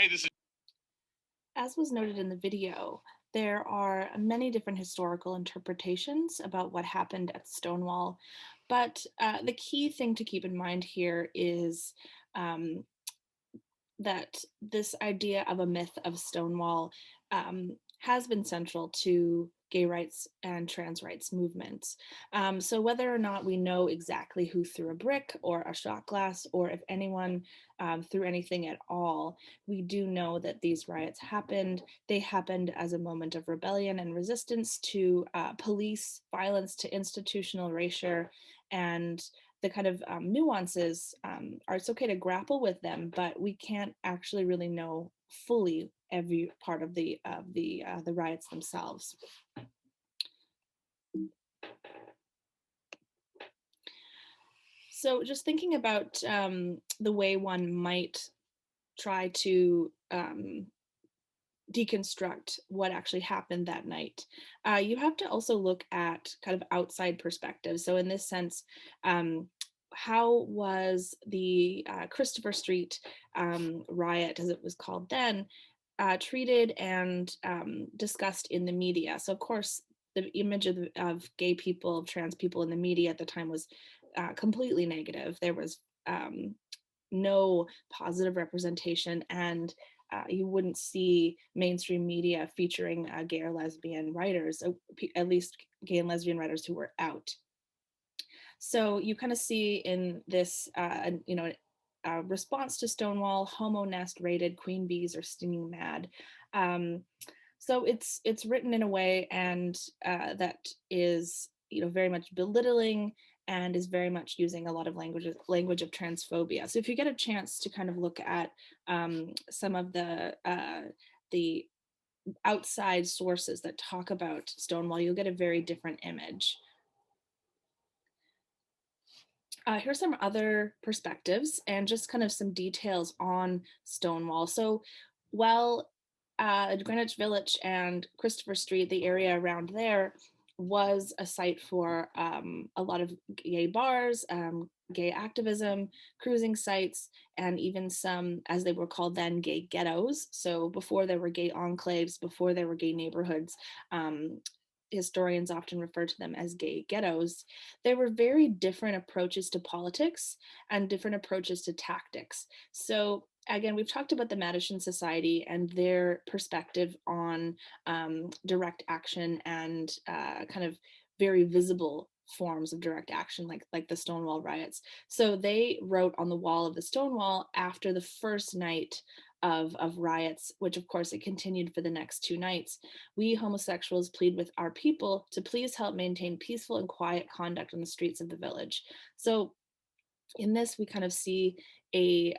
Hey, this is As was noted in the video, there are many different historical interpretations about what happened at Stonewall, but the key thing to keep in mind here is um, that this idea of a myth of Stonewall has been central to gay rights and trans rights movements. So whether or not we know exactly who threw a brick or a shot glass, or if anyone threw anything at all, we do know that these riots happened. They happened as a moment of rebellion and resistance to police violence, to institutional erasure, and the kind of nuances are, it's okay to grapple with them, but we can't actually really know fully every part of the riots themselves. So just thinking about the way one might try to deconstruct what actually happened that night. You have to also look at kind of outside perspectives. So in this sense, how was the Christopher Street riot, as it was called then, treated and discussed in the media? So of course, the image of gay people, of trans people in the media at the time was completely negative. There was no positive representation, and you wouldn't see mainstream media featuring gay or lesbian writers, at least gay and lesbian writers who were out. So you kind of see in this, response to Stonewall, homo nest rated, queen bees are stinging mad. Um, so it's written in a way and that is very much belittling and is very much using a lot of language of transphobia. So if you get a chance to kind of look at some of the outside sources that talk about Stonewall, you'll get a very different image. Here's some other perspectives and just kind of some details on Stonewall. So, while Greenwich Village and Christopher Street, the area around there, was a site for a lot of gay bars, gay activism, cruising sites, and even some, as they were called then, gay ghettos. So before there were gay enclaves, before there were gay neighborhoods, um, historians often refer to them as gay ghettos. There were very different approaches to politics and different approaches to tactics. So again, we've talked about the Mattachine Society and their perspective on direct action and kind of very visible forms of direct action, like the Stonewall riots. So they wrote on the wall of the Stonewall after the first night of riots, which of course it continued for the next two nights. We homosexuals plead with our people to please help maintain peaceful and quiet conduct on the streets of the village. So in this, we kind of see a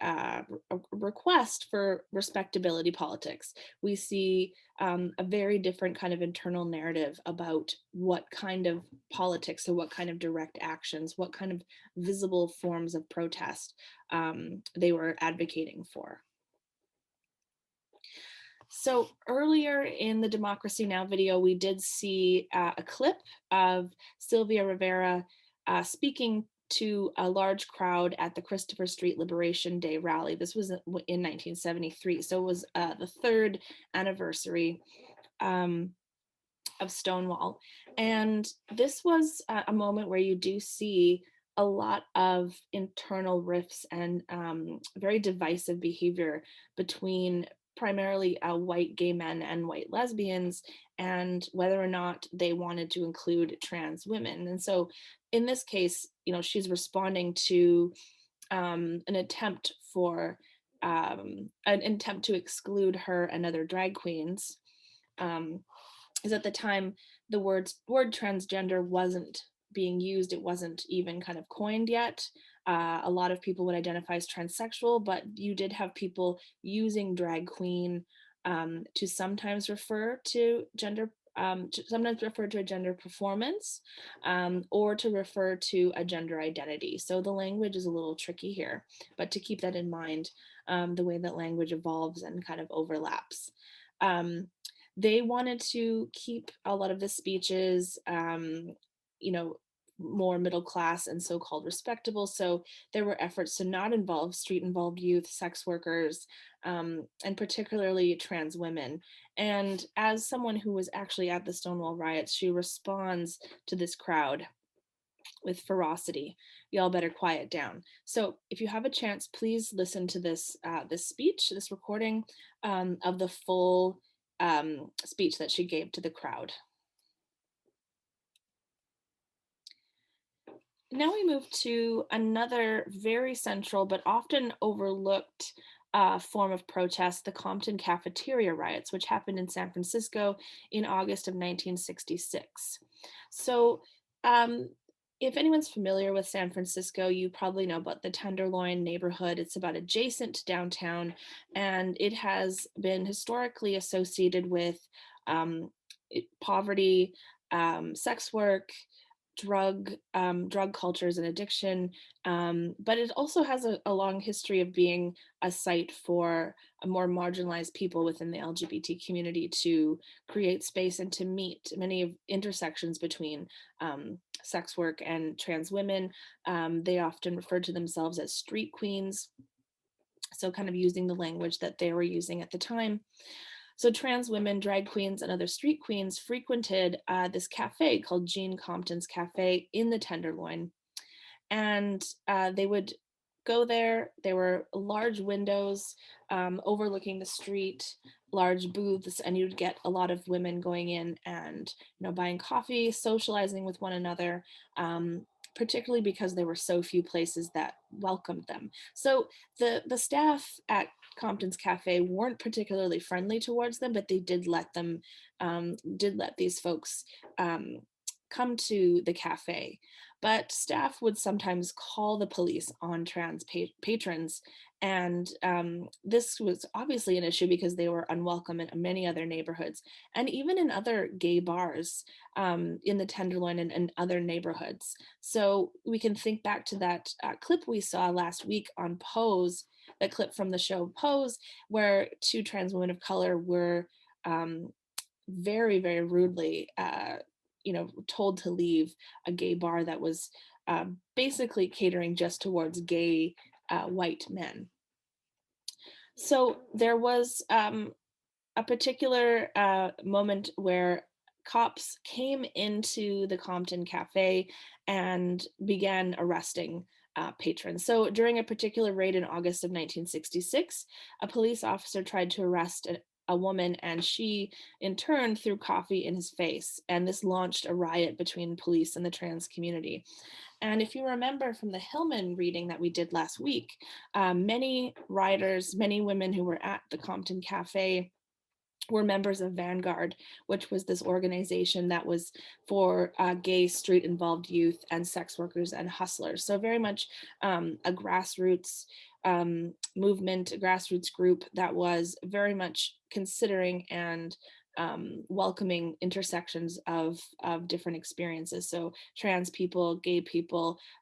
request for respectability politics. We see a very different kind of internal narrative about what kind of politics, so what kind of direct actions, what kind of visible forms of protest they were advocating for. So earlier in the Democracy Now! Video, we did see a clip of Sylvia Rivera speaking to a large crowd at the Christopher Street Liberation Day rally. This was in 1973, so it was the third anniversary um, of Stonewall. And this was a moment where you do see a lot of internal rifts and very divisive behavior between primarily white gay men and white lesbians, and whether or not they wanted to include trans women. And so in this case, she's responding to an attempt to exclude her and other drag queens. Is at the time the word transgender wasn't being used, it wasn't even kind of coined yet. A lot of people would identify as transsexual, but you did have people using drag queen to sometimes refer to sometimes refer to a gender performance, or to refer to a gender identity. So the language is a little tricky here, but to keep that in mind, the way that language evolves and kind of overlaps. Um, they wanted to keep a lot of the speeches, you know, more middle class and so-called respectable. So there were efforts to not involve street involved youth, sex workers, and particularly trans women. And as someone who was actually at the Stonewall riots, she responds to this crowd with ferocity. Y'all better quiet down. So if you have a chance, please listen to this speech, this recording of the full speech that she gave to the crowd. Now we move to another very central but often overlooked form of protest, the Compton cafeteria riots, which happened in San Francisco in August of 1966. So, um, if anyone's familiar with San Francisco, you probably know about the Tenderloin neighborhood. It's about adjacent to downtown, and it has been historically associated with um, poverty, sex work, drug cultures and addiction, but it also has a long history of being a site for a more marginalized people within the LGBT community to create space and to meet many of intersections between sex work and trans women. They often refer to themselves as street queens, so kind of using the language that they were using at the time. So trans women, drag queens, and other street queens frequented this cafe called Jean Compton's Cafe in the Tenderloin, and they would go there. There were large windows overlooking the street, large booths, and you'd get a lot of women going in and buying coffee, socializing with one another. Particularly because there were so few places that welcomed them. So the staff at Compton's Cafe weren't particularly friendly towards them, but they did let these folks um, come to the cafe. But staff would sometimes call the police on trans patrons, and this was obviously an issue because they were unwelcome in many other neighborhoods and even in other gay bars in the Tenderloin and other neighborhoods. So we can think back to that clip we saw last week on Pose, that clip from the show Pose, where two trans women of color were um, very, very rudely, told to leave a gay bar that was basically catering just towards gay white men. So there was a particular moment where cops came into the Compton Cafe and began arresting patrons. So during a particular raid in August of 1966, a police officer tried to arrest a woman, and she in turn threw coffee in his face. And this launched a riot between police and the trans community. And if you remember from the Hillman reading that we did last week, many rioters, many women who were at the Compton Cafe were members of Vanguard, which was this organization that was for gay, street involved youth and sex workers and hustlers. So, very much a grassroots movement, a grassroots group that was very much considering and welcoming intersections of different experiences. So, trans people, gay people,